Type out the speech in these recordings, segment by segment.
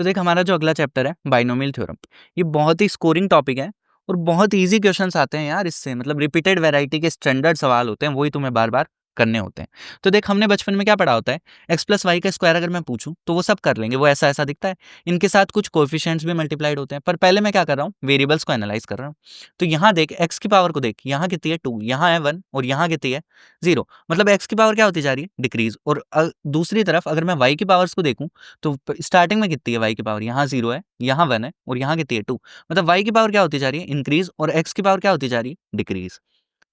तो देख हमारा जो अगला चैप्टर है बाइनोमियल थ्योरम, ये बहुत ही स्कोरिंग टॉपिक है और बहुत इजी क्वेश्चंस आते हैं यार इससे, मतलब रिपीटेड वैरायटी के स्टैंडर्ड सवाल होते हैं, वही तुम्हें बार बार करने होते हैं। तो देख हमने बचपन में क्या पढ़ा होता है, एक्स प्लस वाई का स्क्वायर अगर मैं पूछूं तो वो सब कर लेंगे, वो ऐसा ऐसा दिखता है, इनके साथ कुछ कोएफिशिएंट्स भी मल्टीप्लाइड होते हैं। पर पहले मैं क्या कर रहा हूँ, वेरिएबल्स को एनालाइज कर रहा हूँ। तो यहाँ देख एक्स की पावर को देख, यहाँ कितनी है 2, यहाँ है 1 और यहाँ कितनी है 0, मतलब एक्स की पावर क्या होती जा रही है, डिक्रीज। और दूसरी तरफ अगर मैं वाई की पावर्स को देखूं तो स्टार्टिंग में कितनी है वाई की पावर, यहाँ 0 है, यहाँ 1 है और यहाँ कितनी है 2, मतलब वाई की पावर क्या होती जा रही है, इंक्रीज, और एक्स की पावर क्या होती जा रही है, डिक्रीज।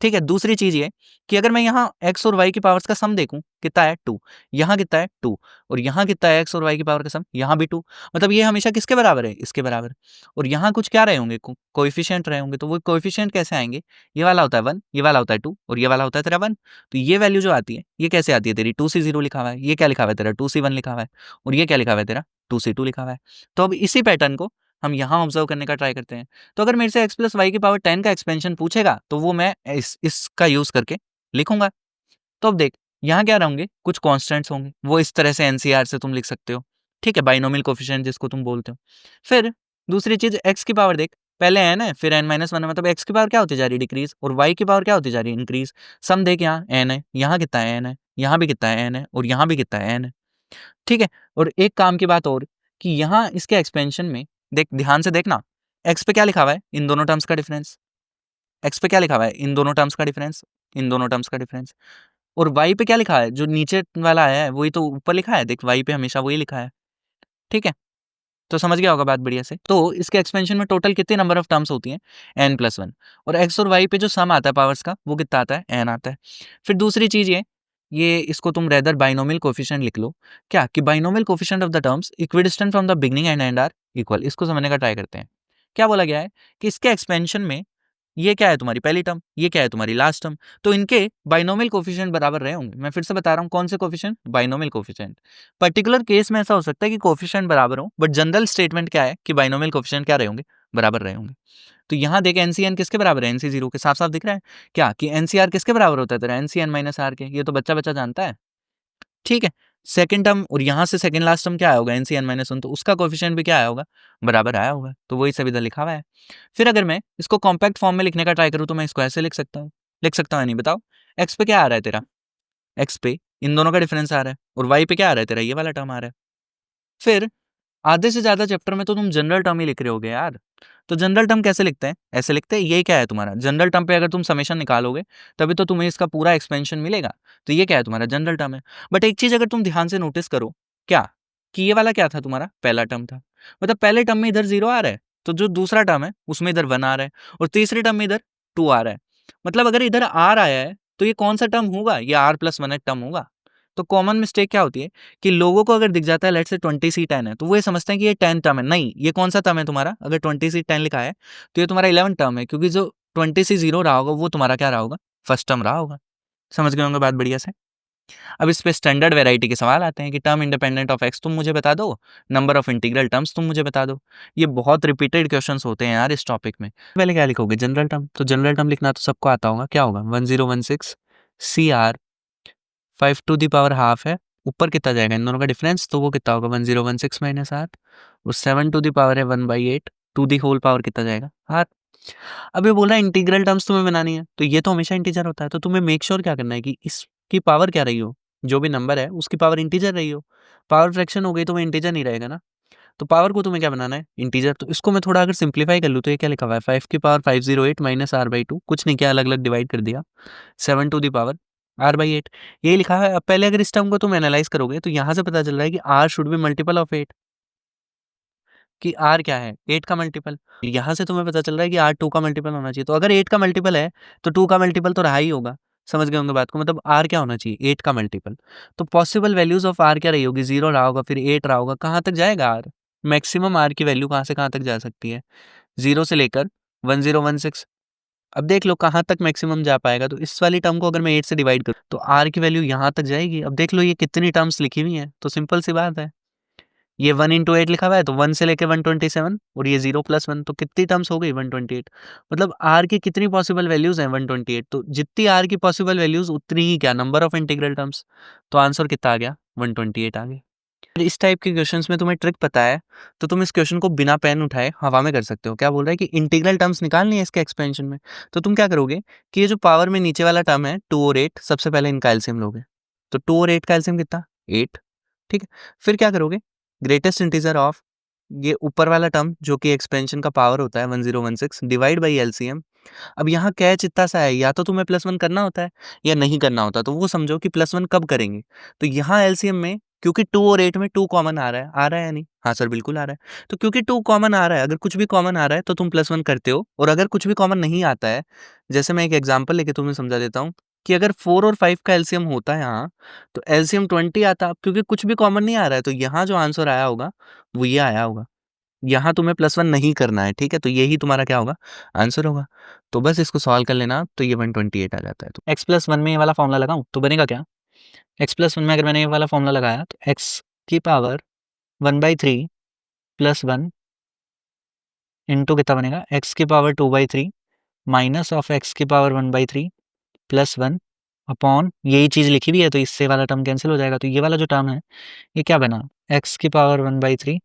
ठीक है, दूसरी चीज ये कि अगर मैं यहाँ एक्स और वाई की पावर्स का सम देखूं, कितना है 2, यहाँ कितना है 2 और यहाँ कितना है एक्स और वाई की पावर का सम, यहाँ भी 2, मतलब ये हमेशा किसके बराबर है, इसके बराबर। और यहाँ कुछ क्या रहे होंगे, कोएफिशिएंट रहे होंगे, तो वो कोएफिशिएंट कैसे आएंगे, ये वाला होता है 1, ये वाला होता है 2 और ये वाला होता है तेरा 1। तो ये वैल्यू जो आती है ये कैसे आती है तेरी, 2C0 लिखा हुआ है, ये क्या लिखा हुआ है तेरा 2C1 लिखा हुआ है, और ये क्या लिखा हुआ है तेरा 2C2 लिखा हुआ है। तो अब इसी पैटर्न को हम यहाँ ऑब्जर्व करने का ट्राई करते हैं। तो अगर मेरे से x प्लस वाई की पावर 10 का एक्सपेंशन पूछेगा तो वो मैं इसका यूज करके लिखूंगा। तो अब देख यहाँ क्या रहेंगे, कुछ कॉन्स्टेंट्स होंगे, वो इस तरह से एनसीआर से तुम लिख सकते हो। ठीक है, बाइनोमियल कोफिशिएंट जिसको तुम बोलते हो। फिर दूसरी चीज x की पावर देख, पहले n है फिर n-1 है, मतलब x की पावर क्या होती जा रही है, डिक्रीज, और y की पावर क्या होती जा रही है, इंक्रीज। सम देख यहाँ n है, यहाँ कितना है n है, यहाँ भी कितना है n है और यहाँ भी कितना है n है। ठीक है, और एक काम की बात और कि यहाँ इसके एक्सपेंशन में देख, ध्यान से देखना, x पे क्या लिखा हुआ है, इन दोनों टर्म्स का डिफरेंस। x पे क्या लिखा हुआ है, इन दोनों टर्म्स का डिफरेंस, इन दोनों टर्म्स का डिफरेंस। और y पे क्या लिखा है, जो नीचे वाला आया है वही तो ऊपर लिखा है, देख y पे हमेशा वही लिखा है। ठीक है, तो समझ गया होगा बात बढ़िया से। तो इसके एक्सपेंशन में टोटल कितने नंबर ऑफ टर्म्स होती हैं, n+1, और x और y पे जो सम आता है पावर्स का वो कितना आता है, n आता है। फिर दूसरी चीज ये इसको तुम रेदर बाइनोमियल कोफिशिएंट लिख लो, क्या कि binomial coefficient of the terms equidistant from the beginning and end are equal. इसको समझने का ट्राई करते हैं। क्या बोला गया है कि इसके एक्सपेंशन में ये क्या है तुम्हारी पहली टर्म, ये क्या है तुम्हारी लास्ट टर्म, तो इनके बाइनोमियल कोफिशिएंट बराबर रहे होंगे। मैं फिर से बता रहा हूँ, कौन से coefficient, binomial coefficient. Particular case में ऐसा हो सकता है कि कोफिशिएंट बराबर हो, बट जनरल स्टेटमेंट क्या है कि बाइनोमियल कोफिशिएंट क्या रहे होंगे, बराबर रहे होंगे। तो यहाँ देखे एनसीएन किसके बराबर है, NC0 के, साफ साफ दिख रहा है क्या कि एनसीआर किसके बराबर होता है तेरा, NCn-r के, ये तो बच्चा बच्चा जानता है। ठीक है, सेकंड टर्म और यहाँ से सेकंड लास्ट टर्म क्या आया होगा, NCn-1, तो उसका कोफिशिएंट भी क्या आया होगा, बराबर आया होगा, तो वही सब इधर लिखा हुआ है। फिर अगर मैं इसको कॉम्पैक्ट फॉर्म में लिखने का ट्राई करूँ तो मैं इसको ऐसे लिख सकता हूँ, नहीं बताओ, एक्स पे क्या आ रहा है तेरा, एक्स पे इन दोनों का डिफरेंस आ रहा है, और वाई पे क्या आ रहा है तेरा, ये वाला टर्म आ रहा है। फिर आधे से ज्यादा चैप्टर में तो तुम जनरल टर्म ही लिख रहे होगे यार। तो जनरल टर्म कैसे लिखते हैं, ऐसे लिखते हैं, ये क्या है तुम्हारा जनरल टर्म पे अगर तुम समेशन निकालोगे तभी तो तुम्हें इसका पूरा एक्सपेंशन मिलेगा। तो ये क्या है तुम्हारा जनरल टर्म है। बट एक चीज अगर तुम ध्यान से नोटिस करो, क्या कि ये वाला क्या था तुम्हारा पहला टर्म था, मतलब पहले टर्म में इधर 0 आ रहा है, तो जो दूसरा टर्म है उसमें इधर 1 आ रहा है, और तीसरे टर्म में इधर 2 आ रहा है। मतलब अगर इधर r आया है तो ये कौन सा टर्म होगा, ये r+1 टर्म होगा। तो कॉमन मिस्टेक क्या होती है कि लोगों को अगर दिख जाता है लेट से 20C10 है तो वो ये समझते हैं कि ये 10 टर्म है। नहीं, ये कौन सा टर्म है तुम्हारा, अगर 20C10 लिखा है तो ये तुम्हारा 11 टर्म है, क्योंकि जो 20C0 रहा होगा वो तुम्हारा क्या रहा होगा, फर्स्ट टर्म रहा होगा। समझ गए होंगे बात बढ़िया से। अब इस पे स्टैंडर्ड वेराइटी के सवाल आते हैं कि टर्म इंडिपेंडेंट ऑफ एक्स तुम मुझे बता दो, नंबर ऑफ इंटीग्रल टर्म्स तुम मुझे बता दो। ये बहुत रिपीटेड क्वेश्चंस होते हैं यार इस टॉपिक में। पहले क्या लिखोगे, जनरल टर्म, तो जनरल टर्म लिखना तो सबको आता होगा, क्या होगा 1016 CR 5 to the power half है, ऊपर कितना जाएगा इन दोनों का डिफरेंस, तो वो कितना होगा 1016 माइनस 8, और 7 टू द पावर है 1/8, टू दी होल पावर कितना जाएगा 8। अब ये बोल रहा है इंटीग्रल टर्म्स तुम्हें बनानी है, तो ये तो हमेशा इंटीजर होता है, तो तुम्हें मेक श्योर क्या करना है कि इसकी पावर क्या रही हो, जो भी नंबर है उसकी पावर इंटीजर रही हो। पावर फ्रैक्शन हो गई तो वो इंटीजर नहीं रहेगा ना, तो पावर को तुम्हें क्या बनाना है, इंटीजर। तो इसको मैं थोड़ा अगर सिंप्लीफाई कर लूँ तो ये क्या लिखा हुआ है, 5 की पावर 508 माइनस r/2, कुछ नहीं किया, अलग अलग डिवाइड कर दिया, 7 टू द पावर r/8, यही लिखा है। अब पहले अगर इस टर्म को तुम एनालाइज करोगे तो यहाँ से पता चल रहा है कि r should be multiple of 8, कि r क्या है 8 का मल्टीपल। यहाँ से तुम्हें पता चल रहा है कि r 2 का मल्टीपल होना चाहिए, तो अगर 8 का मल्टीपल है तो 2 का मल्टीपल तो रहा ही होगा। समझ गए होंगे बात को, मतलब r क्या होना चाहिए, 8 का मल्टीपल। तो पॉसिबल वैल्यूज ऑफ r क्या रही होगी, 0 रहा होगा, फिर 8 रहा होगा, कहाँ तक जाएगा r, मैक्सिमम r की वैल्यू कहाँ से कहाँ तक जा सकती है, 0 से लेकर 1016। अब देख लो कहाँ तक मैक्सिमम जा पाएगा, तो इस वाली टर्म को अगर मैं 8 से डिवाइड करूँ तो r की वैल्यू यहाँ तक जाएगी। अब देख लो ये कितनी टर्म्स लिखी हुई हैं, तो सिंपल सी बात है, ये 1 इंटू 8 लिखा हुआ है तो 1 से लेकर 127, और ये 0+1, तो कितनी टर्म्स हो गई 128। मतलब r की कितनी पॉसिबल वैल्यूज हैं 128, तो जितनी r की पॉसिबल वैल्यूज उतनी ही क्या नंबर ऑफ इंटीग्रल टर्म्स, तो आंसर कितना आ गया 128 आ गया। इस टाइप के क्वेश्चंस में तुम्हें ट्रिक पता है तो तुम इस क्वेश्चन को बिना पेन उठाए हवा में कर सकते हो। क्या बोल रहा है कि इंटीग्रल टर्म्स निकालनी है इसके एक्सपेंशन में, तो तुम क्या करोगे कि ये जो पावर में नीचे वाला टर्म है 2 और 8, सबसे पहले इनका एलसीएम लोगे। तो 2 और 8 का एलसीएम कितना? 8। ठीक है, फिर क्या करोगे, ग्रेटेस्ट इंटीजर ऑफ ये ऊपर वाला टर्म जो कि एक्सपेंशन का पावर होता है 1016 डिवाइड बाई एलसीएम। अब यहाँ कैच इतना सा है, या तो तुम्हें +1 करना होता है या नहीं करना होता, तो वो समझो कि +1 कब करेंगे। तो यहाँ एलसीएम में क्योंकि 2 और 8 में 2 कॉमन आ रहा है या नहीं? हाँ सर, बिल्कुल आ रहा है। तो क्योंकि 2 कॉमन आ रहा है, अगर कुछ भी कॉमन आ रहा है तो तुम +1 करते हो, और अगर कुछ भी कॉमन नहीं आता है, जैसे मैं एक एग्जांपल लेके तुम्हें समझा देता हूँ कि अगर 4 और 5 का एलसीएम होता है यहाँ, तो एलसीएम 20 आता। अब क्योंकि कुछ भी कॉमन नहीं आ रहा है, तो यहाँ जो आंसर आया होगा वो ये आया होगा। यहाँ तुम्हें +1 नहीं करना है, ठीक है? तो यही तुम्हारा क्या होगा? आंसर होगा। तो बस इसको सॉल्व कर लेना, तो ये 128 आ जाता है। तो x+1 में ये वाला फॉर्मूला लगाऊँ तो बनेगा क्या? x+1 में अगर मैंने ये वाला फॉर्मूला लगाया तो x की पावर 1/3 प्लस 1 इंटू कितना बनेगा? x की पावर 2/3 माइनस ऑफ x की पावर 1/3 प्लस 1 अपॉन यही चीज़ लिखी हुई है, तो इससे वाला टर्म कैंसिल हो जाएगा। तो ये वाला जो टर्म है ये क्या बना? x की पावर 1/3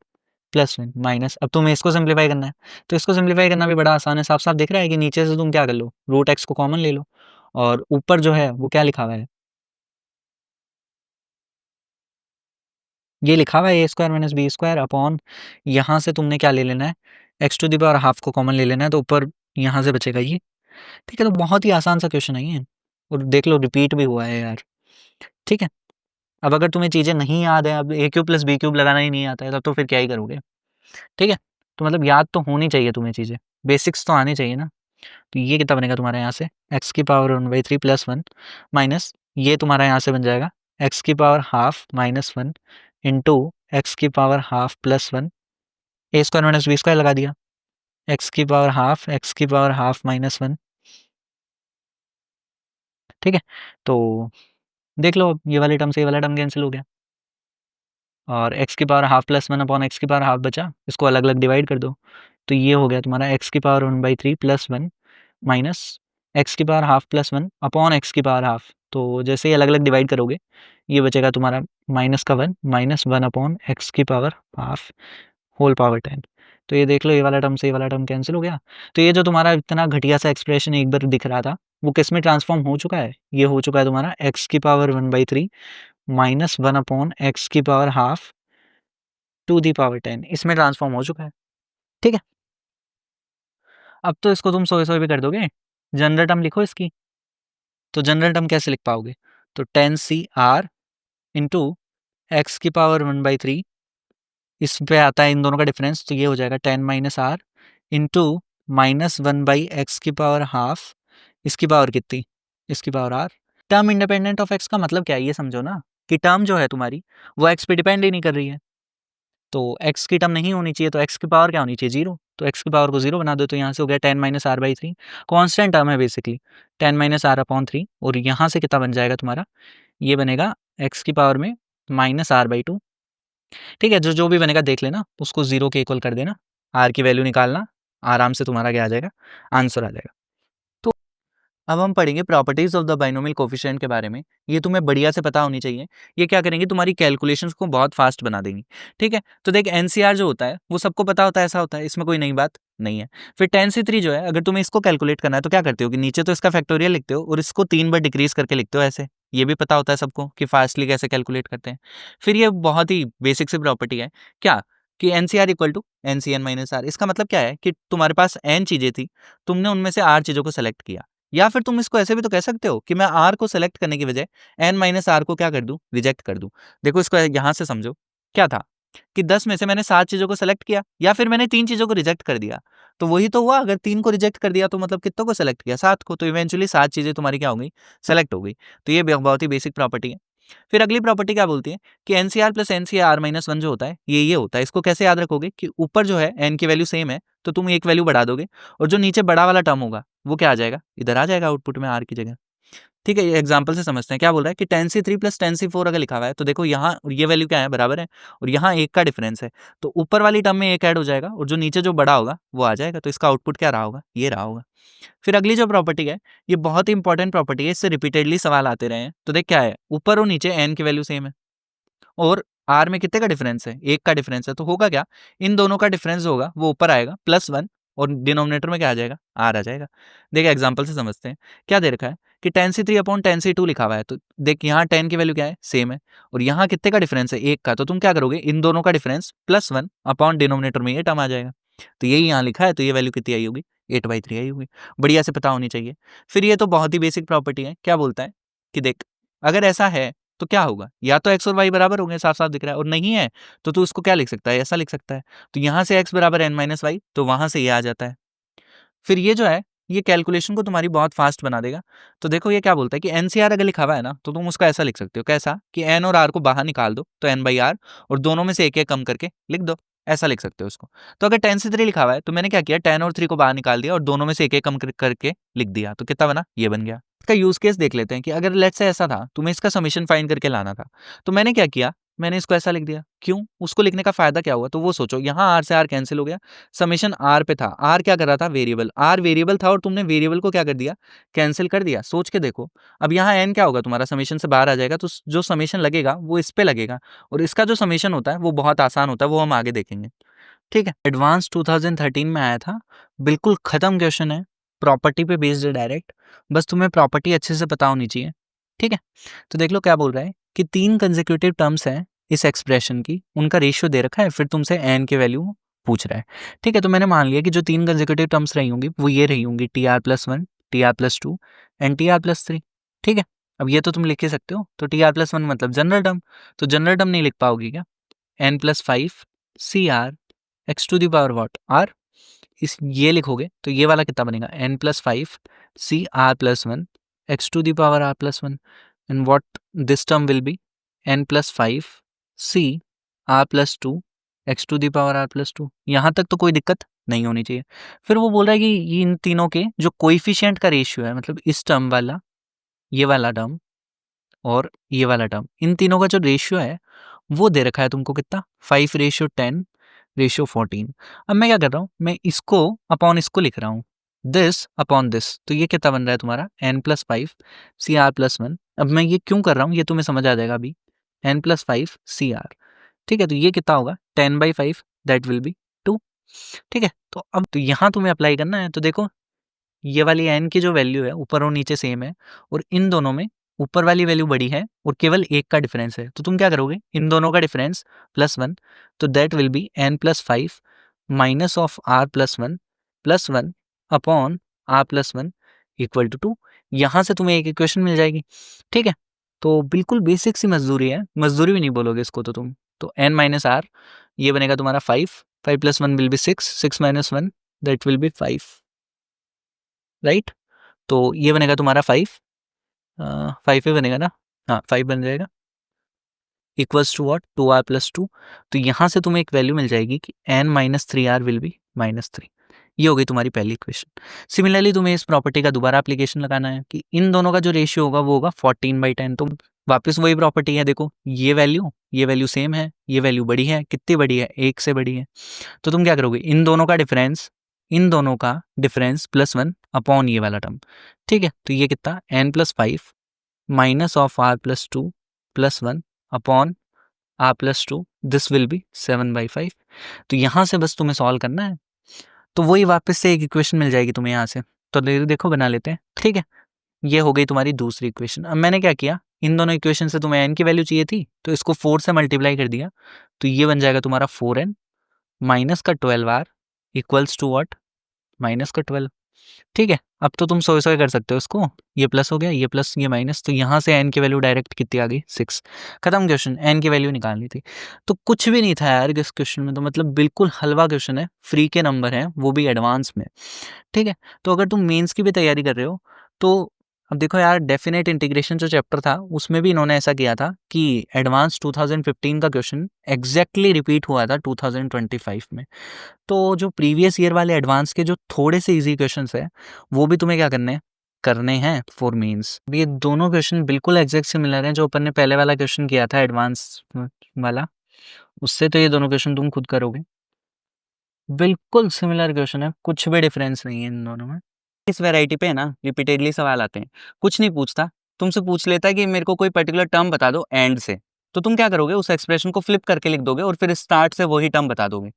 प्लस 1 माइनस, अब तुम्हें इसको सिंप्लीफाई करना है, तो इसको सिंप्लीफाई करना भी बड़ा आसान है। साफ साफ दिख रहा है कि नीचे से तुम क्या कर लो, रूट एक्स को कॉमन ले लो, और ऊपर जो है वो क्या लिखा हुआ है, ये लिखा हुआ है a square minus b square upon, यहाँ से तुमने क्या ले लेना है, x to the power half को कॉमन ले लेना है, तो ऊपर यहाँ से बचेगा ये। ठीक है, तो बहुत ही आसान सा क्वेश्चन है ये, और देख लो रिपीट भी हुआ है यार। ठीक है, अब अगर तुम्हें चीज़ें नहीं याद है, अब ए क्यूब प्लस बी क्यूब लगाना ही नहीं आता है, तब तो फिर क्या ही करोगे। ठीक है, तो मतलब याद तो होनी चाहिए तुम्हें चीज़ें, बेसिक्स तो आनी चाहिए ना। तो ये कितना बनेगा तुम्हारा यहाँ से, एक्स की पावर 1/3 प्लस 1 माइनस ये तुम्हारा यहाँ से बन जाएगा एक्स की power half minus 1 into x की पावर हाफ प्लस 1, ए स्क्वायर माइनस बी स्क्वायर लगा दिया, एक्स की पावर हाफ एक्स की पावर हाफ माइनस 1। ठीक है, तो देख लो ये वाले टर्म से ये वाला टर्म कैंसिल हो गया, और एक्स की power half plus 1 upon x की पावर हाफ बचा, इसको अलग अलग डिवाइड कर दो, तो ये हो गया तुम्हारा एक्स की पावर 1/3 प्लस 1 माइनस एक्स की power half plus 1 upon x की पावर हाफ। तो जैसे ही अलग अलग डिवाइड करोगे ये बचेगा तुम्हारा माइनस का 1 माइनस 1 अपॉन एक्स की पावर हाफ होल पावर 10। तो ये देख लो ये वाला टर्म से ये वाला टर्म कैंसिल हो गया। तो ये जो तुम्हारा इतना घटिया सा एक्सप्रेशन एक बार दिख रहा था वो किस में ट्रांसफॉर्म हो चुका है, ये हो चुका है तुम्हारा एक्स की पावर 1/3 माइनस 1 अपॉन एक्स की power half to the power 10, इसमें ट्रांसफॉर्म हो चुका है। ठीक है, अब तो इसको तुम सोए सोए भी कर दोगे, जनरल टर्म लिखो इसकी। तो जनरल टर्म कैसे लिख पाओगे, तो 10 CR इंटू एक्स की पावर 1/3, इस पे आता है इन दोनों का डिफरेंस, तो ये हो जाएगा 10 minus are into minus 1/x की पावर हाफ, इसकी पावर कितनी, इसकी power R. Term independent of x का मतलब क्या है, ये समझो ना कि टर्म जो है तुम्हारी वो एक्स पे डिपेंड ही नहीं कर रही है, तो एक्स की टर्म नहीं होनी चाहिए, तो एक्स की पावर क्या होनी चाहिए, 0। तो एक्स की पावर को 0 बना दो, तो यहाँ से हो गया 10 माइनस R/3, कॉन्स्टेंट टर्म है बेसिकली 10 माइनस R/3, और यहाँ से कितना बन जाएगा तुम्हारा, ये बनेगा एक्स की पावर में माइनस R/2। ठीक है, जो जो भी बनेगा देख लेना, उसको 0 के इक्वल कर देना, आर की वैल्यू निकालना, आराम से तुम्हारा क्या आ जाएगा, आंसर आ जाएगा। तो अब हम पढ़ेंगे properties of the binomial coefficient के बारे में। ये तुम्हें बढ़िया से पता होनी चाहिए, ये क्या करेंगे तुम्हारी कैलकुलेशंस को बहुत फास्ट बना देंगी। ठीक है, तो देख एनसीआर जो होता है वो सबको पता होता है, ऐसा होता है, इसमें कोई नई बात नहीं है। फिर 10C3 जो है, अगर तुम्हें इसको कैलकुलेट करना है तो क्या करते हो कि नीचे तो इसका फैक्टोरियल लिखते हो और इसको 3 बार डिक्रीज करके लिखते हो ऐसे, ये भी पता होता है सबको कि फास्टली कैसे कैलकुलेट करते हैं। फिर ये बहुत ही बेसिक सी प्रॉपर्टी है क्या, कि NCR equal to NCN minus R. इसका मतलब क्या है कि तुम्हारे पास एन चीजें थी, तुमने उनमें से आर चीजों को सेलेक्ट किया, या फिर तुम इसको ऐसे भी तो कह सकते हो कि मैं आर को सेलेक्ट करने की बजाय एन माइनस आर को क्या कर दूं, रिजेक्ट कर दूं। देखो इसको यहां से समझो, क्या था कि 10 में से मैंने 7 चीजों को सेलेक्ट किया, या फिर मैंने 3 चीजों को रिजेक्ट कर दिया, तो वही तो हुआ। अगर 3 को रिजेक्ट कर दिया तो मतलब कितनों को सेलेक्ट किया, 7 को, तो इवेंचुअली 7 चीजें तुम्हारी क्या हो गई, सेलेक्ट हो गई। तो ये बहुत ही बेसिक प्रॉपर्टी है। फिर अगली प्रॉपर्टी क्या बोलती है कि एनसीआर प्लस एनसीआर माइनस 1 जो होता है ये होता है। इसको कैसे याद रखोगे कि ऊपर जो है एन की वैल्यू सेम है, तो तुम एक वैल्यू बढ़ा दोगे, और जो नीचे बड़ा वाला टर्म होगा वो क्या आ जाएगा, इधर आ जाएगा आउटपुट में आर की जगह। ठीक है, ये एग्जांपल से समझते हैं। क्या बोल रहा है कि 10C3 प्लस 10C4 अगर लिखा हुआ है, तो देखो यहाँ ये वैल्यू क्या है, बराबर है, और यहाँ एक का डिफरेंस है, तो ऊपर वाली टर्म में एक ऐड हो जाएगा और जो नीचे जो बड़ा होगा वो आ जाएगा, तो इसका आउटपुट क्या रहा होगा, ये रहा होगा। फिर अगली जो प्रॉपर्टी है ये बहुत ही इंपॉर्टेंट प्रॉपर्टी है, इससे रिपीटेडली सवाल आते रहे हैं। तो देख क्या है, ऊपर और नीचे एन की वैल्यू सेम है, और आर में कितने का डिफरेंस है, 1 का डिफरेंस है, तो होगा क्या, इन दोनों का डिफरेंस होगा वो ऊपर आएगा +1 और डिनोमिनेटर में क्या आ जाएगा, आर आ जाएगा। देखिए एग्जांपल से समझते हैं, क्या दे रखा है कि tan c3/tan c2 लिखा हुआ है, तो देख यहाँ tan की वैल्यू क्या है, सेम है, और यहाँ कितने का डिफरेंस है, 1 का, तो तुम क्या करोगे, इन दोनों का डिफरेंस +1 अपॉन डिनोमिनेटर में ये टर्म आ जाएगा। तो यही यहाँ लिखा है, तो ये वैल्यू कितनी आई होगी, 8/3 आई होगी। बढ़िया से पता होनी चाहिए। फिर ये तो बहुत ही बेसिक प्रॉपर्टी है, क्या बोलता है कि देख अगर ऐसा है तो क्या होगा, या तो x और y बराबर होंगे, साफ साफ दिख रहा है, और नहीं है तो तू उसको क्या लिख सकता है, ऐसा लिख सकता है, तो यहाँ से x बराबर n-y, तो वहां से ये आ जाता है। फिर ये जो है ये कैलकुलेशन को तुम्हारी बहुत फास्ट बना देगा। तो देखो ये क्या बोलता है कि एनसीआर अगर लिखा हुआ है ना, तो तुम उसका ऐसा लिख सकते हो, कैसा कि एन और आर को बाहर निकाल दो, तो n/r, और दोनों में से एक एक कम करके लिख दो, ऐसा लिख सकते हो उसको। तो अगर tan c3 लिखा हुआ है, तो मैंने क्या किया, tan और 3 को बाहर निकाल दिया और दोनों में से एक एक कम करके लिख दिया, तो कितना बना, ये बन गया। इसका यूज केस देख लेते हैं कि अगर लेट्स से ऐसा था, तुम्हें इसका समीशन फाइंड करके लाना था, तो मैंने क्या किया, मैंने इसको ऐसा लिख दिया। क्यों, उसको लिखने का फायदा क्या हुआ, तो वो सोचो, यहाँ आर से आर कैंसिल हो गया, समेशन आर पे था, आर क्या कर रहा था, वेरिएबल, आर वेरिएबल था, और तुमने वेरिएबल को क्या कर दिया, कैंसिल कर दिया। सोच के देखो, अब यहाँ एन क्या होगा तुम्हारा, समेशन से बाहर आ जाएगा, तो जो समेशन लगेगा वो इस पे लगेगा, और इसका जो समेशन होता है वो बहुत आसान होता है, वो हम आगे देखेंगे। ठीक है, एडवांस 2013 में आया था, बिल्कुल खत्म क्वेश्चन है, प्रॉपर्टी पे बेस्ड है डायरेक्ट, बस तुम्हें प्रॉपर्टी अच्छे से पता होनी चाहिए। ठीक है, तो देख लो क्या बोल रहा है कि 3 कंसेक्यूटिव टर्म्स हैं इस एक्सप्रेशन की, उनका रेशियो दे रखा है, फिर तुमसे एन के वैल्यू पूछ रहा है। ठीक है, तो मैंने मान लिया कि जो 3 कंसेक्यूटिव टर्म्स रही होंगी वो ये रही होंगी, TR+1, TR+2 एंड TR+3। ठीक है, अब ये तो तुम लिख ही सकते हो, तो TR+1 मतलब जनरल टर्म, तो जनरल टर्म नहीं लिख पाओगी क्या, n+5 CR x to the power what, r, इस ये लिखोगे तो ये वाला कितना बनेगा, n+5 CR+1 x to the power r+1, and what this term will be n+5 CR+2 x to the power r+2। यहाँ तक तो कोई दिक्कत नहीं होनी चाहिए। फिर वो बोल रहा है कि ये इन तीनों के जो कोइफिशिएंट का रेशियो है, मतलब इस टर्म वाला, ये वाला टर्म और ये वाला टर्म, इन तीनों का जो रेशियो है वो दे रखा है तुमको कितना, 5:10:14। अब मैं क्या कर रहा हूँ, मैं इसको अपॉन इसको लिख रहा हूँ, दिस अपॉन दिस, तो ये कितना बन रहा है तुम्हारा n+5 CR+1। अब मैं ये क्यों कर रहा हूँ ये तुम्हें समझ आ जाएगा अभी, n+5 CR। ठीक है, तो ये कितना होगा, 10/5, दैट विल बी 2। ठीक है, तो अब तो यहाँ तुम्हें अप्लाई करना है, तो देखो ये वाली n की जो वैल्यू है ऊपर और नीचे सेम है, और इन दोनों में ऊपर वाली वैल्यू बड़ी है और केवल 1 का डिफरेंस है, तो तुम क्या करोगे, इन दोनों का डिफरेंस +1, तो that will be n+5 minus of r+1 +1 upon r+1 equal to 2। यहाँ से तुम्हें एक इक्वेशन मिल जाएगी। ठीक है, तो बिल्कुल बेसिक सी मजदूरी है, मजदूरी भी नहीं बोलोगे इसको तो तुम, तो n-r, ये बनेगा तुम्हारा 5, 5+1 will be 6, 6 - 1 that will B 5, right. तो ये बनेगा तुम्हारा 5, 5 ही बनेगा ना, हाँ 5 बन जाएगा, इक्वल्स टू व्हाट, 2r+2। तो यहाँ से तुम्हें एक वैल्यू मिल जाएगी कि n-3r विल बी -3। ये हो गई तुम्हारी पहली इक्वेशन। सिमिलरली तुम्हें इस प्रॉपर्टी का दोबारा एप्लीकेशन लगाना है कि इन दोनों का जो रेशियो होगा वो होगा 14/10। तो वापस वही प्रॉपर्टी है, देखो ये वैल्यू सेम है, ये वैल्यू बड़ी है, कितनी बड़ी है, 1 से बड़ी है, तो तुम क्या करोगे, इन दोनों का डिफरेंस +1 अपॉन ये वाला टर्म। ठीक है, तो ये कितना, n+5 minus of r+2 +1 upon r+2, this will be 7/5। तो यहाँ से बस तुम्हें सॉल्व करना है, तो वही वापस से एक इक्वेशन मिल जाएगी तुम्हें यहाँ से। तो देखो बना लेते हैं। ठीक है, ये हो गई तुम्हारी दूसरी इक्वेशन। अब मैंने क्या किया, इन दोनों इक्वेशन से तुम्हें n की वैल्यू चाहिए थी, तो इसको 4 से मल्टीप्लाई कर दिया, तो ये बन जाएगा तुम्हारा 4n माइनस का 12r equals to what, minus का 12। ठीक है, अब तो तुम सोच कर सकते हो इसको, ये प्लस हो गया, ये प्लस ये माइनस, तो यहाँ से n की वैल्यू डायरेक्ट कितनी आ गई, 6। खत्म क्वेश्चन, n की वैल्यू निकालनी थी। तो कुछ भी नहीं था यार इस क्वेश्चन में, तो मतलब बिल्कुल हलवा क्वेश्चन है, फ्री के नंबर हैं, वो भी एडवांस में। ठीक है, तो अगर तुम मेंस की भी तैयारी कर रहे हो, तो अब देखो यार, डेफिनेट इंटीग्रेशन जो चैप्टर था उसमें भी इन्होंने ऐसा किया था कि एडवांस 2015 का क्वेश्चन एग्जैक्टली रिपीट हुआ था 2025 में। तो जो प्रीवियस ईयर वाले एडवांस के जो थोड़े से इजी क्वेश्चंस है, वो भी तुम्हें क्या करने हैं फॉर मेंस। ये दोनों क्वेश्चन बिल्कुल एग्जैक्ट सिमिलर हैं, जो अपन ने पहले वाला क्वेश्चन किया था एडवांस वाला, उससे तो ये दोनों क्वेश्चन तुम खुद करोगे, बिल्कुल सिमिलर क्वेश्चन है, कुछ भी डिफरेंस नहीं है इन दोनों में। इस वैरायटी पे है ना रिपीटेडली सवाल आते हैं, कुछ नहीं पूछता, तुमसे पूछ लेता है कि मेरे को कोई पर्टिकुलर टर्म बता दो एंड से, तो तुम क्या करोगे, उस एक्सप्रेशन को फ्लिप करके लिख दोगे और फिर स्टार्ट से वही टर्म बता दोगे।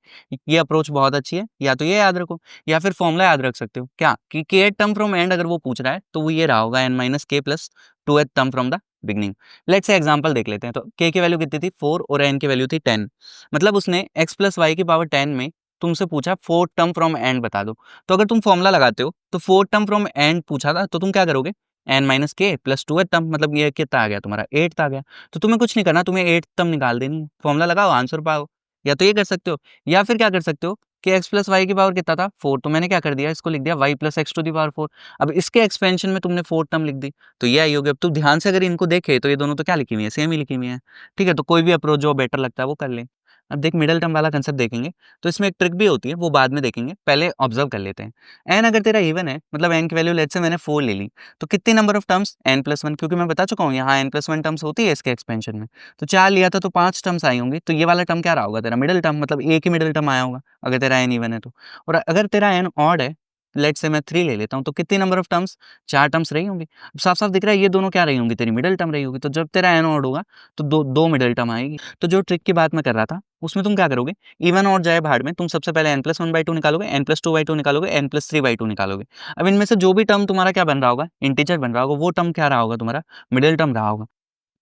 ये अप्रोच बहुत अच्छी है, या तो ये याद रखो या फिर फॉर्मूला याद रख सकते हो क्या, कि के टर्म फ्रॉम एंड अगर वो पूछ रहा है तो वो ये रहा होगा n माइनस के plus 2th term from the beginning. Let's say example देख लेते हैं। तो के की वैल्यू कितनी थी 4 और n की वैल्यू थी 10, मतलब उसने x प्लस वाई की पावर 10 में तुमसे पूछा 4 टर्म फ्रॉम एंड बता दो। तो अगर तुम फॉर्मूला लगाते हो तो 4 टर्म फ्रॉम एंड पूछा था, तो तुम क्या करोगे, n माइनस के प्लस 2th टर्म, मतलब ये कितना आ गया तुम्हारा 8th आ गया। तो तुम्हें कुछ नहीं करना, तुम्हें 8th टर्म निकाल देनी है, फॉर्मूला लगाओ आंसर पाओ। या तो ये कर सकते हो, या फिर क्या कर सकते हो कि x प्लस वाई की पावर कितना था 4, तो मैंने क्या कर दिया, इसको लिख दिया y plus x to the power 4। अब इसके एक्सपेंशन में तुमने 4 टर्म लिख दी, तो ये आई होगी। अब तू ध्यान से अगर इनको देखे तो ये दोनों तो क्या लिखी हुई है, सेम ही लिखी हुई है। ठीक है, तो कोई भी अप्रोच जो बेटर लगता है वो कर ले। अब देख मिडल टर्म वाला कंसेप्ट देखेंगे, तो इसमें एक ट्रिक भी होती है, वो बाद में देखेंगे, पहले ऑब्जर्व कर लेते हैं। एन अगर तेरा इवन है, मतलब एन की वैल्यू लेट्स से मैंने 4 ले ली, तो कितने number of terms, n plus 1, क्योंकि मैं बता चुका हूँ यहाँ n प्लस 1 टर्म्स होती है इसके एक्सपेंशन में। तो 4 लिया था तो 5 टर्म्स आई होंगी, तो ये वाला टर्म क्या रहा होगा तेरा मिडल टर्म, मतलब एक ही मिडल टर्म आया होगा अगर तेरा n इवन है तो। और अगर तेरा n ऑड है, लेट्स से मैं 3 ले लेता हूँ, तो कितनी नंबर ऑफ टर्म्स, 4 टर्म्स रही होंगी। साफ साफ दिख रहा है ये दोनों क्या रही होंगी, तेरी मिडल टर्म रही होगी। तो जब तेरा n ऑड होगा तो दो दो मिडल टर्म आएगी। तो जो ट्रिक की बात मैं कर रहा था उसमें तुम क्या करोगे, इवन और जाए भाड़ में, तुम सबसे पहले n प्लस 1/2 निकालोगे, n प्लस 2/2 निकालोगे, n प्लस 3/2 निकालोगे। अब इनमें से जो भी टर्म तुम्हारा क्या बन रहा होगा, इंटीजर बन रहा होगा, वो टर्म क्या रहा होगा तुम्हारा, मिडिल टर्म रहा होगा।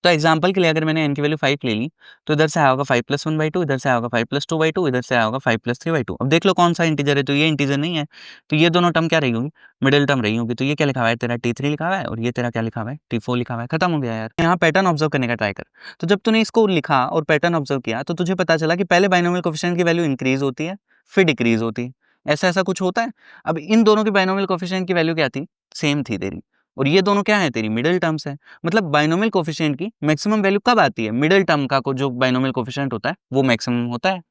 तो एग्जांपल के लिए अगर मैंने n की वैल्यू 5 ले ली, तो इधर से आया होगा 5 प्लस 1/2, इधर से आया होगा 5 प्लस 2/2, इधर से आया होगा 5 प्लस 3/2। अब देख लो कौन सा इंटीजर है, तो ये इंटीजर नहीं है, तो ये दोनों टर्म क्या रही होंगी, मिडिल टर्म रही होंगी। तो ये क्या लिखा हुआ है तेरा t3 लिखा हुआ है, और ये तेरा क्या लिखा हुआ है t4 लिखा हुआ है। खत्म हो गया यार। यहाँ पैटर्न ऑब्जर्व करने का ट्राई कर। तो जब तूने इसको लिखा और पैटर्न ऑब्जर्व किया, तो तुझे पता चला कि पहले बाइनोमियल कोएफिशिएंट की वैल्यू इंक्रीज होती है, फिर डिक्रीज होती है। ऐसा ऐसा कुछ होता है। अब इन दोनों की बाइनोमियल कोएफिशिएंट की वैल्यू क्या थी, सेम थी तेरी, और ये दोनों क्या है, तेरी मिडिल टर्म्स है। मतलब बाइनोमियल कोएफिशिएंट की मैक्सिमम वैल्यू कब आती है, मिडिल टर्म का को जो बाइनोमियल कोएफिशिएंट होता है वो मैक्सिमम होता है।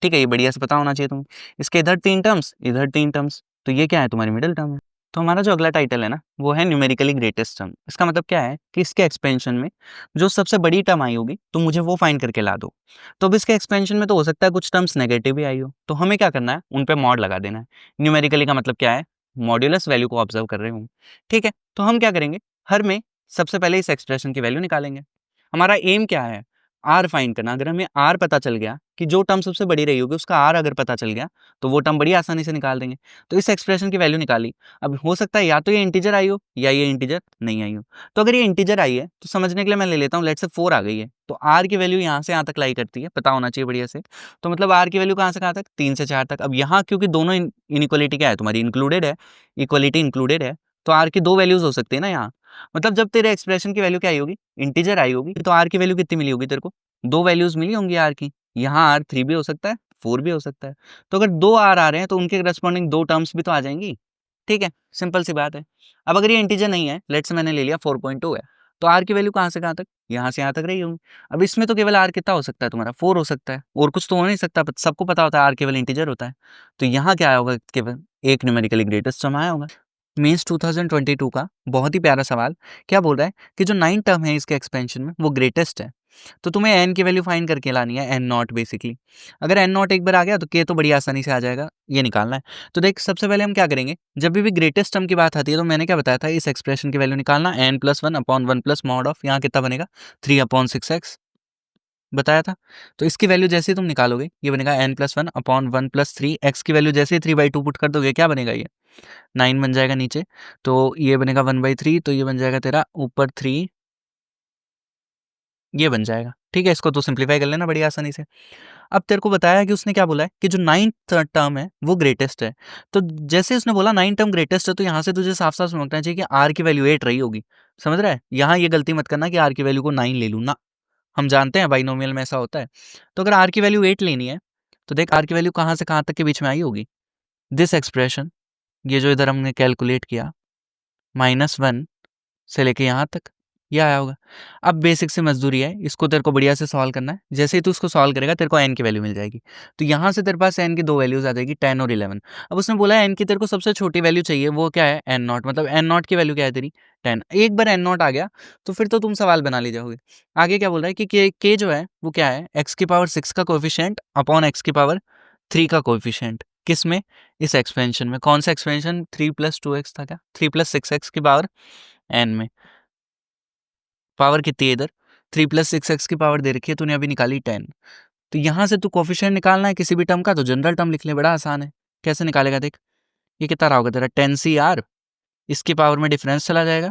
ठीक है, ये बढ़िया से पता होना चाहिए तुम्हें। इसके इधर 3 टर्म्स, इधर 3 टर्म्स, तो ये क्या है, तुम्हारी मिडिल टर्म है। तो हमारा जो अगला टाइटल है ना, वो है न्यूमेरिकली ग्रेटेस्ट टर्म। इसका मतलब क्या है कि इसके एक्सपेंशन में जो सबसे बड़ी टर्म आई होगी तो मुझे वो फाइंड करके ला दो। तो अब इसके एक्सपेंशन में तो हो सकता है कुछ टर्म्स नेगेटिव भी आई हो, तो हमें क्या करना है, उन पे मॉड लगा देना है। न्यूमेरिकली का मतलब क्या है, मॉड्यूलस वैल्यू को ऑब्जर्व कर रहे हूँ। ठीक है, तो हम क्या करेंगे, हर में सबसे पहले इस एक्सप्रेशन की वैल्यू निकालेंगे। हमारा एम क्या है, आर फाइंड करना। अगर हमें आर पता चल गया कि जो टर्म सबसे बड़ी रही होगी उसका आर अगर पता चल गया, तो वो टर्म बड़ी आसानी से निकाल देंगे। तो इस एक्सप्रेशन की वैल्यू निकाली। अब हो सकता है या तो ये इंटीजर आई हो या ये इंटीजर नहीं आई हो। तो अगर ये इंटीजर आई है तो समझने के लिए मैं ले लेता हूँ, लेट्स से 4 आ गई है, तो आर की वैल्यू यहाँ से यहाँ तक लाई करती है, पता होना चाहिए बढ़िया से। तो मतलब आर की वैल्यू कहाँ से कहाँ तक, 3 से 4 तक। अब यहाँ क्योंकि दोनों इनइक्वालिटी क्या है तुम्हारी, इंक्लूडेड है, इक्वालिटी इंक्लूडेड है, तो आर की 2 वैल्यूज हो सकती है ना यहाँ। मतलब जब तेरे एक्सप्रेशन की वैल्यू क्या आई होगी, इंटीजर आई होगी, तो आर की वैल्यू कितनी मिली होगी तेरे को, 2 वैल्यूज मिली होंगी आर की। यहाँ आर 3 भी हो सकता है, 4 भी हो सकता है। तो अगर 2 आर आ रहे हैं तो उनके करस्पॉन्डिंग 2 टर्म्स भी तो आ जाएंगी। ठीक है, सिंपल सी बात है। अब अगर ये इंटीजर नहीं है, लेट्स से मैंने ले लिया 4.2 है, तो आर की वैल्यू कहाँ से कहाँ तक, यहाँ से यहाँ तक रही होंगी। अब इसमें तो केवल आर कितना हो सकता है तुम्हारा, 4 हो सकता है, और कुछ तो हो नहीं सकता। सबको पता होता है आर केवल इंटीजर होता है। तो यहाँ क्या होगा, केवल एक न्यूमेरिकली ग्रेटेस्ट टर्म आया होगा। मीन्स 2022 का बहुत ही प्यारा सवाल क्या बोल रहा है कि जो 9 टर्म है इसके एक्सपेंशन में वो ग्रेटेस्ट है। तो तुम्हें n की वैल्यू फाइंड करके लानी है, n नॉट बेसिकली। अगर n नॉट एक बार आ गया तो k तो बड़ी आसानी से आ जाएगा, ये निकालना है। तो देख सबसे पहले हम क्या करेंगे, जब भी ग्रेटेस्ट टर्म की बात आती है तो मैंने क्या बताया था, इस एक्सप्रेशन की वैल्यू निकालना, n plus 1 upon 1 plus mod of, यहाँ कितना बनेगा 3/6x बताया था। तो इसकी वैल्यू जैसे ही तुम निकालोगे ये बनेगा n plus 1 upon 1 plus 3, x की वैल्यू जैसे ही 3/2 पुट कर दोगे क्या बनेगा, ये 9 बन जाएगा नीचे। तो ये बनेगा 1/3, तो ये बन जाएगा तेरा ऊपर 3, ये बन जाएगा। ठीक है, इसको तो सिंप्लीफाई कर लेना बड़ी आसानी से। अब तेरे को बताया कि उसने क्या बोला है कि जो 9th टर्म है वो ग्रेटेस्ट है। तो जैसे उसने बोला 9 टर्म ग्रेटेस्ट है, तो यहाँ से तुझे साफ साफ समझना चाहिए कि आर की वैल्यू 8 रही होगी। समझ रहा है, यहाँ ये गलती मत करना कि आर की वैल्यू को 9 ले लूँ ना, हम जानते हैं बाइनोमियल में ऐसा होता है। तो अगर आर की वैल्यू 8 लेनी है तो देख आर की वैल्यू कहाँ से कहाँ तक के बीच में आई होगी, दिस एक्सप्रेशन, ये जो इधर हमने कैलकुलेट किया, -1 से लेके यहाँ तक ये आया होगा। अब बेसिक से मजदूरी है, इसको तेरे को बढ़िया से सॉल्व करना है। जैसे ही तू उसको सॉल्व करेगा तेरे को n की वैल्यू मिल जाएगी। तो यहाँ से तेरे पास n की 2 वैल्यूज आ जाएगी, 10 और 11। अब उसने बोला है n की तेरे को सबसे छोटी वैल्यू चाहिए, वो क्या है n नॉट, मतलब n नॉट की वैल्यू क्या है तेरी 10। एक बार n नॉट आ गया तो फिर तो तुम सवाल बना ले जाओगे। आगे क्या बोल रहा है कि k जो है वो क्या है, x की पावर 6 का कोएफिशिएंट अपॉन x की पावर 3 का कोएफिशिएंट, किस में, इस एक्सपेंशन में। कौन सा एक्सपेंशन, 3 प्लस 2x था क्या, 3 प्लस 6x की पावर n में। पावर कितनी है इधर, 3 प्लस 6x की पावर दे रखी है, तूने अभी निकाली 10। तो यहाँ से तू कोफिशिएंट निकालना है किसी भी टर्म का, तो जनरल टर्म लिख ले, बड़ा आसान है। कैसे निकालेगा देख, ये कितना रहा होगा तेरा 10CR, इसकी पावर में डिफरेंस चला जाएगा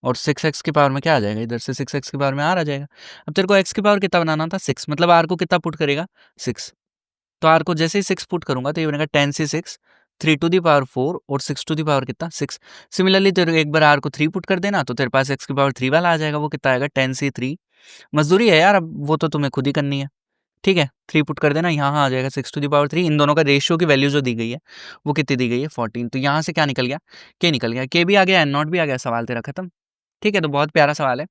और 6x की पावर में क्या आ जाएगा, इधर से 6x की पावर में R आ जाएगा। अब तेरे को x की पावर कितना बनाना था, 6, मतलब R को कितना पुट करेगा, 6। तो R को जैसे ही 6 पुट करूंगा तो ये बनेगा 10C6, 3 टू दी पावर 4 और 6 टू दी पावर कितना, 6। सिमिलरली तेरे एक बार R को 3 पुट कर देना तो तेरे पास x की पावर 3 वाला आ जाएगा, वो कितना आएगा 10C3। मजदूरी है यार, अब वो तो तुम्हें खुद ही करनी है, ठीक है। 3 पुट कर देना, यहाँ आ जाएगा 6 टू दी पावर 3। इन दोनों का रेशियो की वैल्यू जो दी गई है वो कितनी दी गई है, 14। तो यहाँ से क्या निकल गया, के निकल गया, के भी आ गया, एन नॉट भी आ गया, सवाल तेरा खत्म। ठीक है, तो बहुत प्यारा सवाल है।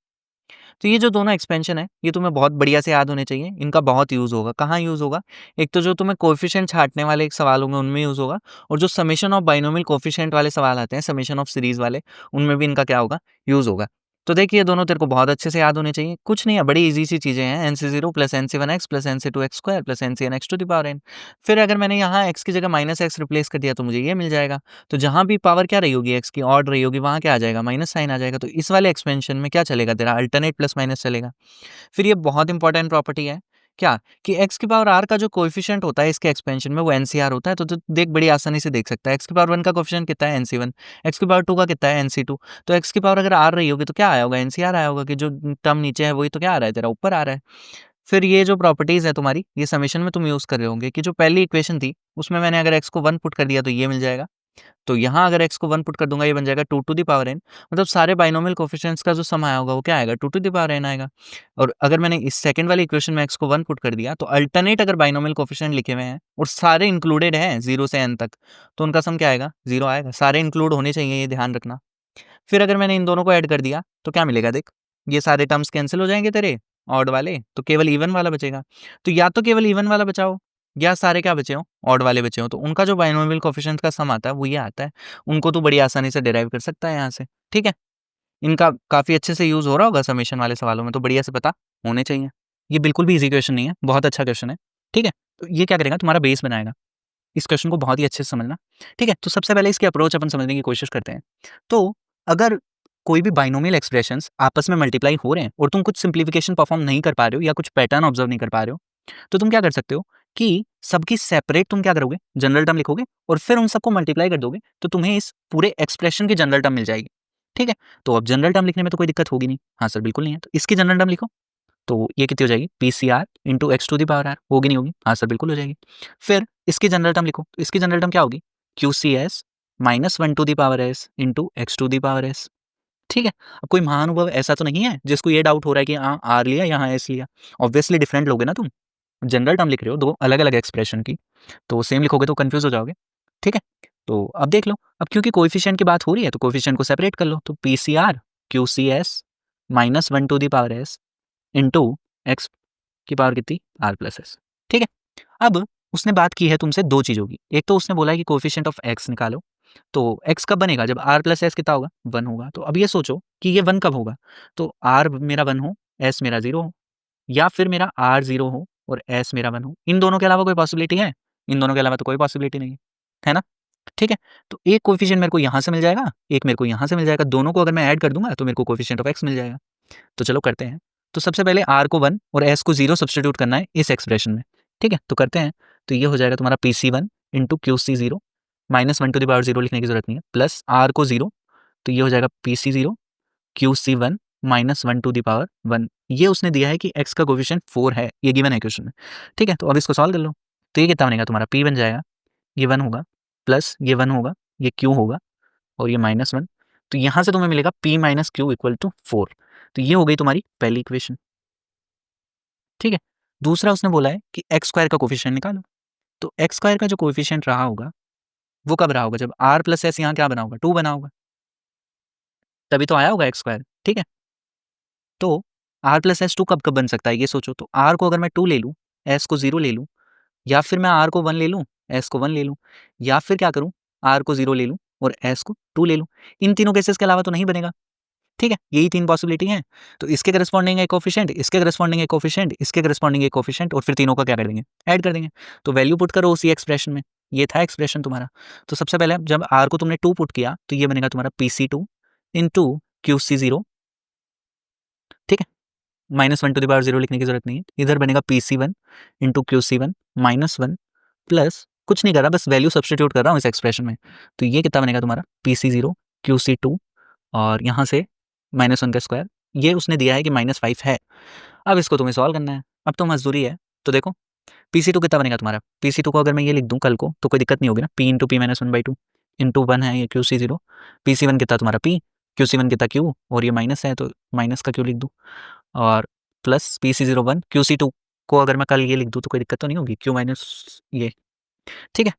तो ये जो दोनों एक्सपेंशन है ये तुम्हें बहुत बढ़िया से याद होने चाहिए, इनका बहुत यूज़ होगा। कहाँ यूज़ होगा, एक तो जो तुम्हें कोएफिशिएंट छांटने वाले एक सवाल होंगे उनमें यूज़ होगा, और जो समेशन ऑफ बाइनोमियल कोएफिशिएंट वाले सवाल आते हैं, समेशन ऑफ सीरीज वाले, उनमें भी इनका क्या होगा, यूज़ होगा। तो देखिए दोनों तेरे को बहुत अच्छे से याद होने चाहिए, कुछ नहीं है, बड़ी इजी सी चीज़ें हैं। NC0 plus NC1x plus NC2x square plus NCnx to the power n। फिर अगर मैंने यहाँ x की जगह माइनस एक्स रिप्लेस कर दिया तो मुझे ये मिल जाएगा। तो जहाँ भी पावर क्या रही होगी x की, ऑड रही होगी, वहाँ क्या आ जाएगा, माइनस साइन आ जाएगा। तो इस वाले एक्सपेंशन में क्या चलेगा तेरा, अल्टरनेट प्लस माइनस चलेगा। फिर ये बहुत इंपॉर्टेंट प्रॉपर्टी है क्या, कि x की पावर r का जो कोएफिशिएंट होता है इसके एक्सपेंशन में वो NCR होता है। तो देख बड़ी आसानी से देख सकता है, x की पावर 1 का कोएफिशिएंट कितना है, NC1, x की पावर 2 का कितना है, NC2। तो x की पावर अगर r रही होगी तो क्या आया होगा, NCR आया होगा, कि जो टर्म नीचे है वही तो क्या आ रहा है तेरा, ऊपर आ रहा है। फिर ये जो प्रॉपर्टीज है तुम्हारी, ये समेशन में तुम यूज कर रहे होंगे, कि जो पहली इक्वेशन थी उसमें मैंने अगर x को 1 पुट कर दिया तो ये मिल जाएगा। तो यहाँ अगर x को 1 पुट कर दूंगा ये बन जाएगा 2 टू द पावर n, मतलब सारे बाइनोमियल कोएफिशिएंट्स का जो सम आया होगा वो क्या आएगा, 2 टू द पावर n आएगा। और अगर मैंने इस सेकंड वाली इक्वेशन में x को 1 पुट कर दिया तो अल्टरनेट अगर बाइनोमियल कोएफिशिएंट लिखे हुए हैं और सारे इंक्लूडेड हैं 0 से n तक, तो उनका सम क्या आएगा, 0 आएगा। सारे इंक्लूड होने चाहिए, ये ध्यान रखना। फिर अगर मैंने इन दोनों को ऐड कर दिया तो क्या मिलेगा देख, ये सारे टर्म्स कैंसिल हो जाएंगे तेरे ऑड वाले, तो केवल इवन वाला बचेगा। तो या तो केवल इवन वाला बचाओ या सारे क्या बचे हो, ऑड वाले बचे हो, तो उनका जो बाइनोमियल कोएफिशिएंट का सम आता है वो ये आता है। उनको तो बड़ी आसानी से डिराइव कर सकता है यहाँ से, ठीक है। इनका काफी अच्छे से यूज हो रहा होगा समेशन वाले सवालों में, तो बढ़िया से पता होने चाहिए। ये बिल्कुल भी इजी क्वेश्चन नहीं है, बहुत अच्छा क्वेश्चन है, ठीक है। तो ये क्या करेगा, तुम्हारा बेस बनाएगा। इस क्वेश्चन को बहुत ही अच्छे से समझना, ठीक है। तो सबसे पहले इसकी अप्रोच अपन समझने की कोशिश करते हैं। तो अगर कोई भी बाइनोमियल एक्सप्रेशंस आपस में मल्टीप्लाई हो रहे हैं और तुम कुछ सिंप्लीफिकेशन परफॉर्म नहीं कर पा रहे हो या कुछ पैटर्न ऑब्जर्व नहीं कर पा रहे हो, तो तुम क्या कर सकते हो कि सबकी सेपरेट तुम क्या करोगे, जनरल टर्म लिखोगे और फिर उन सबको मल्टीप्लाई कर दोगे, तो तुम्हें इस पूरे एक्सप्रेशन की जनरल टर्म मिल जाएगी, ठीक है। तो अब जनरल टर्म लिखने में तो कोई दिक्कत होगी नहीं, हाँ सर बिल्कुल नहीं है। तो इसकी जनरल टर्म लिखो, तो ये कितनी हो जाएगी, PCR into x to the power R, होगी नहीं होगी, हाँ सर बिल्कुल हो जाएगी। फिर इसकी जनरल टर्म लिखो, तो इसकी जनरल टर्म क्या होगी, QCS minus 1 to the power S into x to the power S, ठीक है। अब कोई महानुभव ऐसा तो नहीं है जिसको ये डाउट हो रहा है कि हाँ आर लिया यहाँ एस लिया, ऑब्वियसली डिफरेंट लोगे ना तुम, जनरल टर्म लिख रहे हो दो अलग अलग एक्सप्रेशन की, तो सेम लिखोगे तो कंफ्यूज हो जाओगे, ठीक है। तो अब देख लो, अब क्योंकि कोएफिशिएंट की बात हो रही है तो कोएफिशिएंट को सेपरेट कर लो, तो PCR QCS minus 1 to the power S into x की पावर कितनी, आर प्लस एस, ठीक है। अब उसने बात की है तुमसे दो चीज़ों की, एक तो उसने बोला है कि कोएफिशिएंट ऑफ एक्स निकालो, तो एक्स कब बनेगा, जब आर प्लस एस कितना होगा, 1 होगा। तो अब ये सोचो कि ये 1 कब होगा, तो आर मेरा 1 हो, एस मेरा 0 हो, या फिर मेरा आर 0 हो और एस मेरा 1 हो। इन दोनों के अलावा कोई पॉसिबिलिटी है, इन दोनों के अलावा तो कोई पॉसिबिलिटी नहीं है ना, ठीक है। तो एक कोएफिशिएंट मेरे को यहाँ से मिल जाएगा, एक मेरे को यहाँ से मिल जाएगा, दोनों को अगर मैं ऐड कर दूंगा तो मेरे को कोएफिशिएंट ऑफ एक्स मिल जाएगा। तो चलो करते हैं। तो सबसे पहले आर को 1 और एस को 0 सब्सटीट्यूट करना है इस एक्सप्रेशन में, ठीक है। तो करते हैं, तो ये हो जाएगा तुम्हारा PC1 into QC0 minus 1 to the power 0 लिखने की जरूरत नहीं है, प्लस आर को 0, तो ये हो जाएगा PC0 QC1 minus 1 to the power 1। ये उसने दिया है कि x का कोएफिशिएंट 4 है, ये गिवन है क्वेश्चन में, ठीक है। तो अब इसको सॉल्व कर लो, तो ये कितना बनेगा तुम्हारा, P बन जाएगा, ये 1 होगा, प्लस ये 1 होगा, ये Q होगा और ये -1। तो यहाँ से तुम्हें मिलेगा P minus Q equal to 4। तो ये हो गई तुम्हारी पहली इक्वेशन, ठीक है। दूसरा उसने बोला है कि एक्स स्क्वायर का कोएफिशिएंट निकालो, तो एक्स स्क्वायर का जो कोएफिशिएंट रहा होगा वो कब रहा होगा, जब आर प्लस एस यहाँ क्या बना होगा, 2 बना होगा, तभी तो आया होगा एक्स स्क्वायर, ठीक है। तो आर प्लस एस 2 कब कब बन सकता है ये सोचो, तो आर को अगर मैं 2 ले लूँ, एस को 0 ले लूँ, या फिर मैं आर को 1 ले लूँ, एस को 1 ले लूँ, या फिर क्या करूँ, आर को 0 ले लूँ और एस को 2 ले लूँ। इन तीनों केसेस के अलावा तो नहीं बनेगा, ठीक है। यही 3 पॉसिबिलिटी हैं। तो इसके करस्पॉन्डिंग एक कोएफिशिएंट, इसके करस्पॉन्डिंग एक कोएफिशिएंट, इसके करस्पॉन्डिंग एक कोएफिशिएंट, और फिर तीनों का क्या कर देंगे, ऐड कर देंगे। तो वैल्यू पुट करो उसी एक्सप्रेशन में, ये था एक्सप्रेशन तुम्हारा। तो सबसे पहले जब आर को तुमने 2 पुट किया तो ये बनेगा तुम्हारा PC2 इंटू QC0, ठीक है। -1 लिखने की जरूरत नहीं है। इधर बनेगा PC1 इंटू QC1 -1 प्लस कुछ नहीं कर रहा, बस वैल्यू सब्सटीट्यूट कर रहा हूँ इस एक्सप्रेशन में। तो ये कितना बनेगा तुम्हारा PC0 QC2 और यहाँ से -1 का स्क्वायर। ये उसने दिया है कि -5 है। अब इसको तुम्हें सॉल्व करना है। अब तो मजदूरी है। तो देखो PC2 कितना बनेगा तुम्हारा, PC2 को अगर मैं ये लिख दूं कल को तो कोई दिक्कत नहीं होगी ना। P इंटू P -1/2 इंटू 1 है ये QC0। PC1 कितना तुम्हारा P, QC1 कितना Q और ये माइनस है तो माइनस का Q लिख दूं और प्लस PC0 1 QC2 को अगर मैं कल ये लिख दूं तो कोई दिक्कत तो नहीं होगी, Q माइनस ये। ठीक है।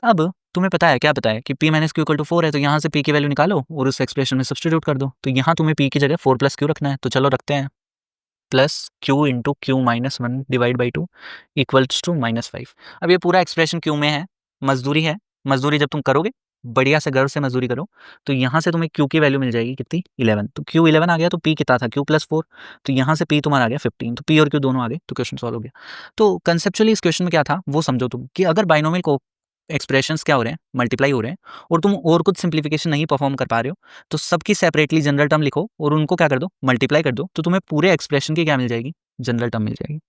अब तुम्हें पता है, क्या पता है कि P minus Q equal to 4 है, तो यहाँ से P की वैल्यू निकालो और उस एक्सप्रेशन में सब्सटीट्यूट कर दो। तो यहाँ तुम्हें P की जगह 4 प्लस Q रखना है। तो चलो रखते हैं, plus Q into Q minus 1 divide by 2 equals to -5। अब ये पूरा एक्सप्रेशन Q में है, मजदूरी है। मजदूरी जब तुम करोगे बढ़िया से गर्व से मजदूरी करो तो यहाँ से तुम्हें Q की वैल्यू मिल जाएगी कितनी 11। तो Q 11 आ गया तो P कितना था Q प्लस 4। तो यहाँ से P तुम्हारा आ गया 15। तो P और Q दोनों आ गए तो क्वेश्चन सॉल्व हो गया। तो कंसेप्चुअली इस क्वेश्चन में क्या था वो समझो तुम, कि अगर बाइनोमियल को एक्सप्रेशंस क्या हो रहे हैं, मल्टीप्लाई हो रहे हैं और तुम और कुछ सिंप्लीफिकेशन नहीं परफॉर्म कर पा रहे हो तो सबकी सेपरेटली जनरल टर्म लिखो और उनको क्या कर दो, मल्टीप्लाई कर दो। तो तुम्हें पूरे एक्सप्रेशन की क्या मिल जाएगी, जनरल टर्म मिल जाएगी।